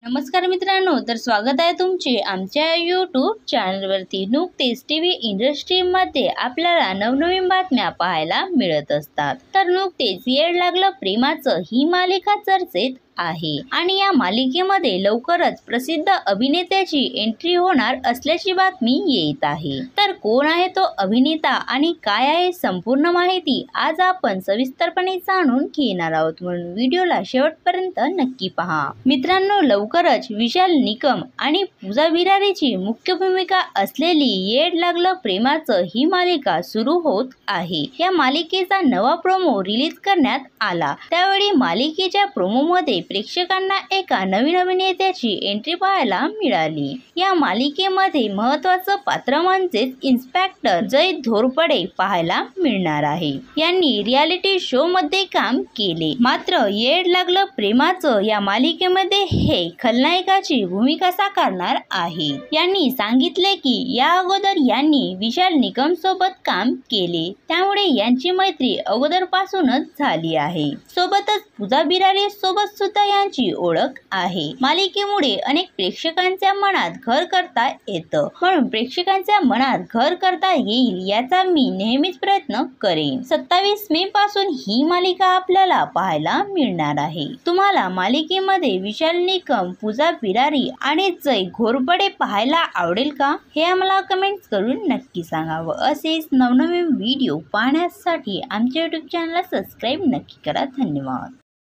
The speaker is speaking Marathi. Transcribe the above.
नमस्कार मित्रांनो, तर स्वागत आहे तुमचे आमच्या यूट्यूब चॅनलवरती। नुकतेच टीव्ही इंडस्ट्रीमध्ये आपल्याला नवनवीन बातम्या पाहायला मिळत असतात। तर नुकतेच येड लागलं प्रेमाचं ही मालिका चर्चेत आहे आणि या मालिकेमध्ये लवकरच प्रसिद्ध अभिनेत्याची एंट्री होणार असल्याची बातमी येत आहे। तर कोण आहे तो अभिनेता आणि काय आहे संपूर्ण माहिती आज आपण सविस्तरपणे जाणून घेणार आहोत, म्हणून व्हिडिओला शेवटपर्यंत नक्की पहा। मित्रांनो, लवकरच विशाल निकम आणि पूजा बिरारीची मुख्य भूमिका असलेली येड लागलं प्रेमाचं ही मालिका सुरू होत आहे। या मालिकेचा नवा प्रोमो रिलीज करण्यात आला। त्यावेळी मालिकेच्या प्रोमोमध्ये प्रेक्षकांना एका नवीन अभिनेत्याची एंट्री पाहायला मिळाली। या मालिकेमध्ये महत्त्वाचं पात्र म्हणजेच इन्स्पेक्टर जय घोरपडे पाहायला मिळणार आहे। यांनी रियालिटी शो मध्ये काम केले, मात्र येड लागलं प्रेमाचं या मालिकेमध्ये हे खलनायकाची भूमिका साकारणार आहे। यांनी सांगितले की या अगोदर यांनी विशाल निकम सोबत काम केले, त्यामुळे यांची मैत्री अगोदरपासूनच झाली आहे। सोबतच पूजा बिरारी सोबत सुद्धा यांची ओळख आहे। मालिकेमुळे अनेक प्रेक्षकांच्या मनात घर करता येतं, म्हणून प्रेक्षकांच्या मनात घर करता येईल याचा मी नेहमीच प्रयत्न करेन। 27 मे पासून ही मालिका आपल्याला पाहायला मिळणार आहे। तुम्हाला मालिकेमध्ये विशाल निकम, पूजा बिरारी आणि जय घोरपडे पाहायला आवडेल का? हे आम्हाला कमेंट्स करून नक्की सांगावं। असेच नवनवीन व्हिडिओ पाहण्यासाठी आमच्या यूट्यूब चॅनलला सबस्क्राईब नक्की करा। धन्यवाद।